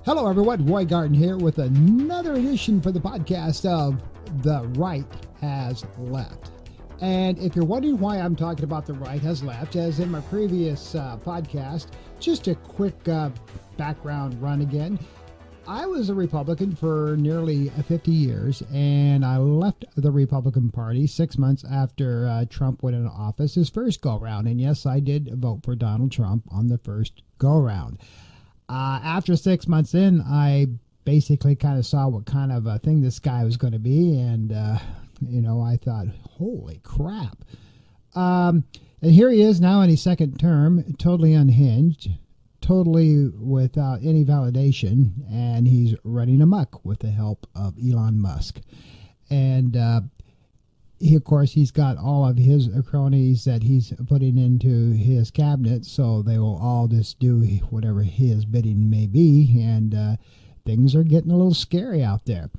Hello, everyone. Roy Garden here with another edition for the podcast of The Right Has Left. And if you're wondering why I'm talking about The Right Has Left, as in my previous podcast, just a quick background run again. I was a Republican for nearly 50 years, and I left the Republican Party 6 months after Trump went into office his first go-round. And yes, I did vote for Donald Trump on the first go-round. After 6 months in, I basically kind of saw what kind of a thing this guy was going to be, and, I thought, holy crap. And here he is now in his second term, totally unhinged, totally without any validation, and he's running amok with the help of Elon Musk. And of course, he's got all of his cronies that he's putting into his cabinet, so they will all just do whatever his bidding may be, and things are getting a little scary out there.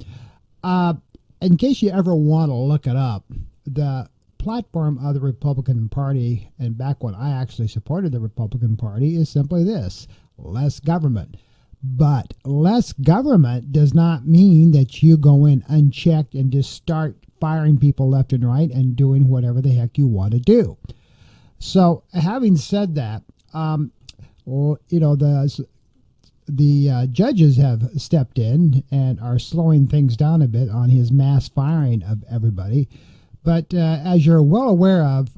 In case you ever want to look it up, the platform of the Republican Party, and back when I actually supported the Republican Party, is simply this: less government. But less government does not mean that you go in unchecked and just start firing people left and right and doing whatever the heck you want to do. So having said that, the judges have stepped in and are slowing things down a bit on his mass firing of everybody. But as you're well aware of,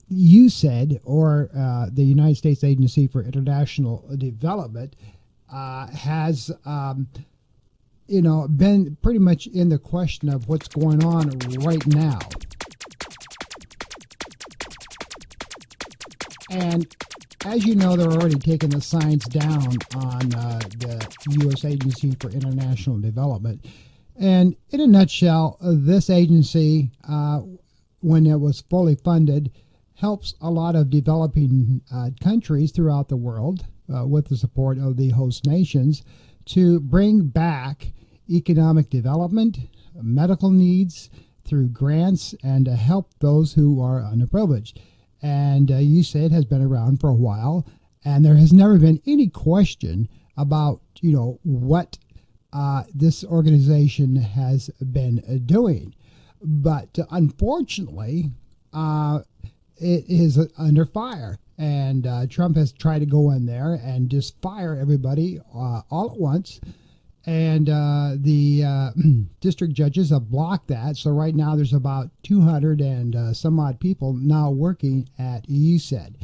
USAID, or the United States Agency for International Development, has been pretty much in the question of what's going on right now. And as you know, they're already taking the signs down on the U.S. Agency for International Development. And in a nutshell, this agency, when it was fully funded, helps a lot of developing countries throughout the world with the support of the host nations to bring back economic development, medical needs through grants, and to help those who are underprivileged. And USAID has been around for a while, and there has never been any question about, what this organization has been doing. But unfortunately, it is under fire. And Trump has tried to go in there and just fire everybody all at once. And the district judges have blocked that. So right now there's about 200 and some odd people now working at USAID.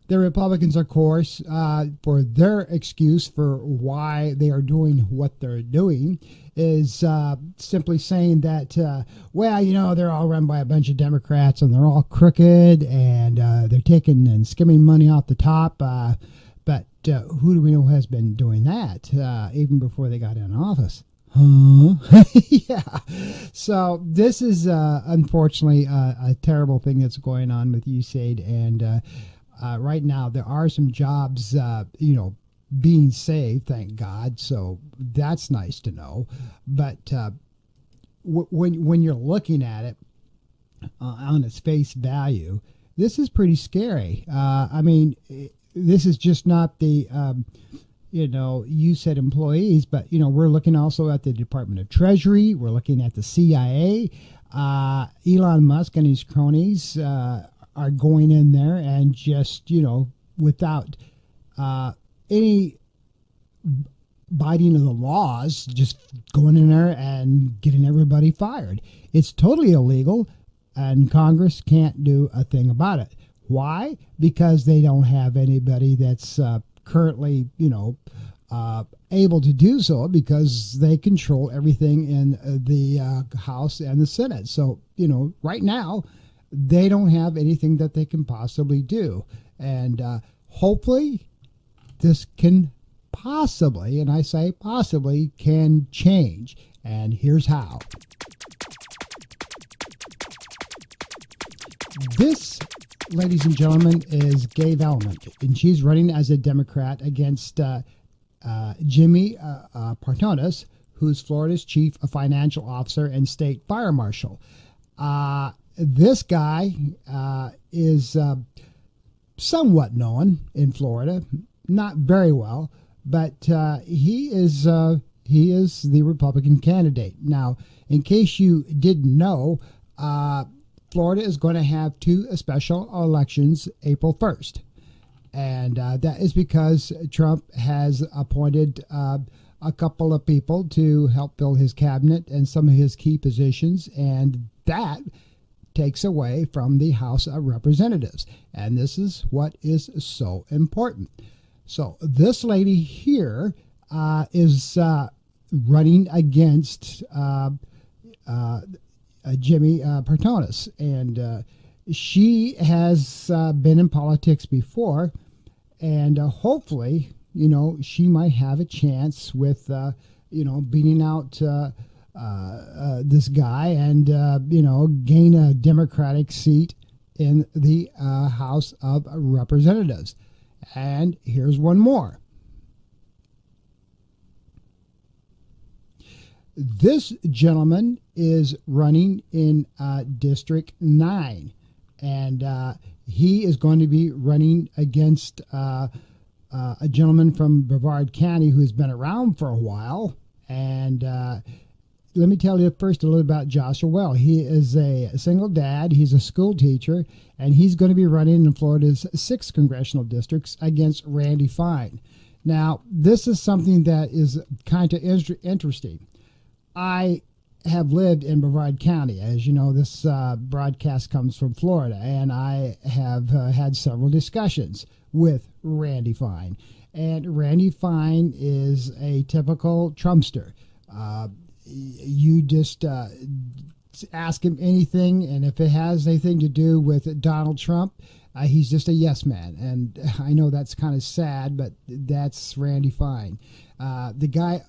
The Republicans, of course, for their excuse for why they are doing what they're doing, is simply saying that, they're all run by a bunch of Democrats and they're all crooked and they're taking and skimming money off the top. But who do we know has been doing that even before they got in office? Yeah. So this is unfortunately a terrible thing that's going on with USAID, and right now there are some jobs, being saved, thank God. So that's nice to know. But when you're looking at it on its face value, this is pretty scary. This is just not the, USAID employees, but, we're looking also at the Department of Treasury. We're looking at the CIA. Elon Musk and his cronies are going in there and just, without any biting of the laws, just going in there and getting everybody fired. It's totally illegal, and Congress can't do a thing about it. Why? Because they don't have anybody that's currently, able to do so, because they control everything in the House and the Senate. So, right now, they don't have anything that they can possibly do. And hopefully this can possibly, and I say possibly, can change. And here's how. This, ladies and gentlemen, is Gay Valment, and she's running as a Democrat against Jimmy Partones, who's Florida's chief financial officer and state fire marshal. This guy is somewhat known in Florida, not very well, but he is the Republican candidate. Now, in case you didn't know, Florida is going to have two special elections April 1st. And that is because Trump has appointed a couple of people to help fill his cabinet and some of his key positions. And that takes away from the House of Representatives. And this is what is so important. So this lady here is running against Jimmy Pertonis. And she has been in politics before. And hopefully, she might have a chance with, beating out this guy and, gain a Democratic seat in the House of Representatives. And here's one more. This gentleman is running in District 9, and he is going to be running against a gentleman from Brevard County who's been around for a while. And let me tell you first a little about Joshua Well. He is a single dad. He's a school teacher, and he's going to be running in Florida's 6 congressional districts against Randy Fine. Now, this is something that is kind of interesting. I have lived in Brevard County. As you know, this broadcast comes from Florida, and I have had several discussions with Randy Fine. And Randy Fine is a typical Trumpster. You just ask him anything, and if it has anything to do with Donald Trump, he's just a yes man. And I know that's kind of sad, but that's Randy Fine. The guy,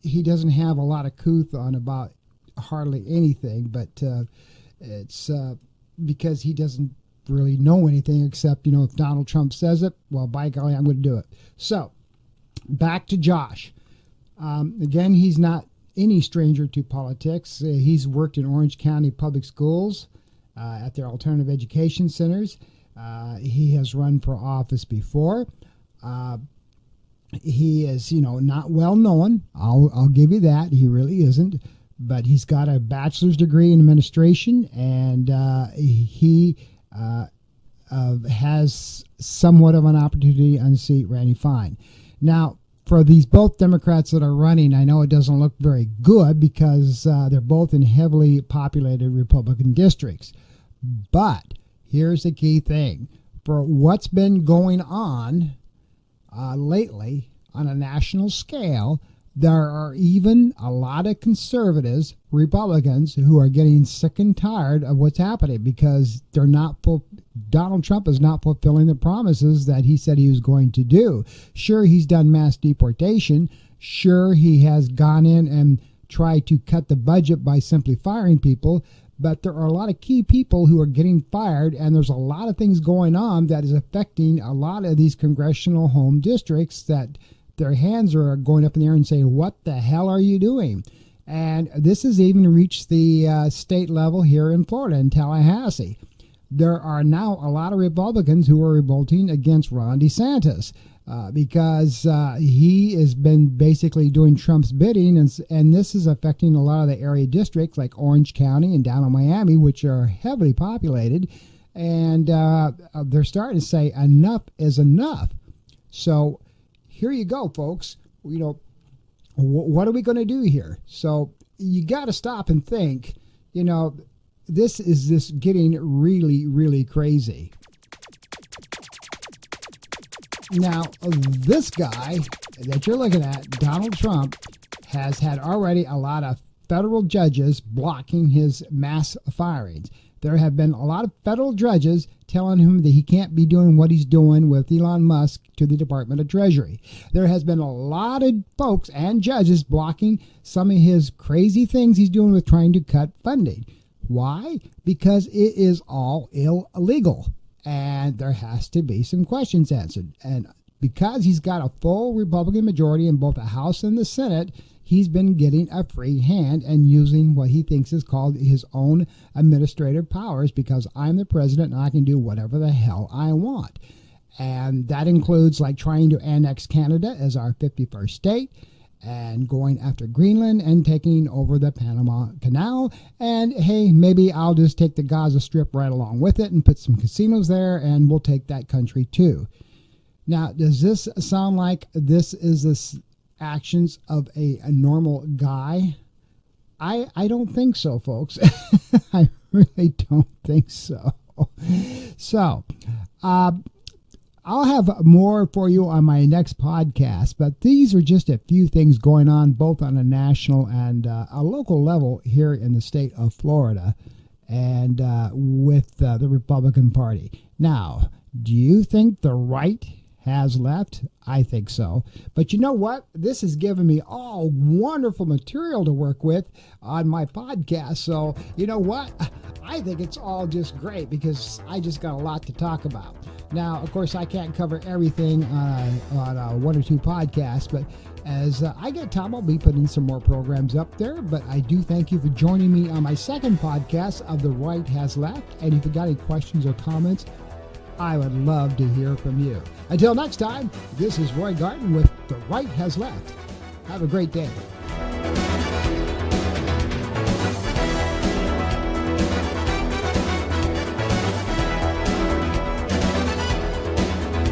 he doesn't have a lot of couth on about hardly anything, but it's because he doesn't really know anything except, if Donald Trump says it, well, by golly, I'm going to do it. So back to Josh. Again, he's not any stranger to politics. He's worked in Orange County Public Schools at their alternative education centers. He has run for office before. He is, not well known. I'll give you that. He really isn't. But he's got a bachelor's degree in administration, and he has somewhat of an opportunity to unseat Randy Fine. Now, for these both Democrats that are running, I know it doesn't look very good because they're both in heavily populated Republican districts. But here's the key thing. For what's been going on lately on a national scale, there are even a lot of conservatives, Republicans, who are getting sick and tired of what's happening because Donald Trump is not fulfilling the promises that he said he was going to do. Sure, he's done mass deportation. Sure, he has gone in and tried to cut the budget by simply firing people. But there are a lot of key people who are getting fired, and there's a lot of things going on that is affecting a lot of these congressional home districts that their hands are going up in the air and saying, what the hell are you doing? And this has even reached the state level here in Florida, in Tallahassee. There are now a lot of Republicans who are revolting against Ron DeSantis because he has been basically doing Trump's bidding, and this is affecting a lot of the area districts like Orange County and down in Miami, which are heavily populated, and they're starting to say enough is enough. So here you go, folks. What are we going to do here? So you got to stop and think, this is getting really, really crazy. Now, this guy that you're looking at, Donald Trump, has had already a lot of federal judges blocking his mass firings. There have been a lot of federal judges telling him that he can't be doing what he's doing with Elon Musk to the Department of Treasury. There has been a lot of folks and judges blocking some of his crazy things he's doing with trying to cut funding. Why? Because it is all illegal, and there has to be some questions answered. And because he's got a full Republican majority in both the House and the Senate, he's been getting a free hand and using what he thinks is called his own administrative powers because I'm the president and I can do whatever the hell I want. And that includes like trying to annex Canada as our 51st state, and going after Greenland and taking over the Panama Canal. And hey, maybe I'll just take the Gaza Strip right along with it and put some casinos there, and we'll take that country too. Now, does this sound like this is the actions of a normal guy? I don't think so, folks. I really don't think so. So, I'll have more for you on my next podcast, but these are just a few things going on both on a national and a local level here in the state of Florida and with the Republican Party. Now, do you think the right has left? I think so. But you know what? This has given me all wonderful material to work with on my podcast. So, you know what? I think it's all just great because I just got a lot to talk about. Now, of course, I can't cover everything on a one or two podcasts, but as I get time, I'll be putting some more programs up there. But I do thank you for joining me on my second podcast of The Right Has Left. And if you got any questions or comments, I would love to hear from you. Until next time, this is Roy Garten with The Right Has Left. Have a great day.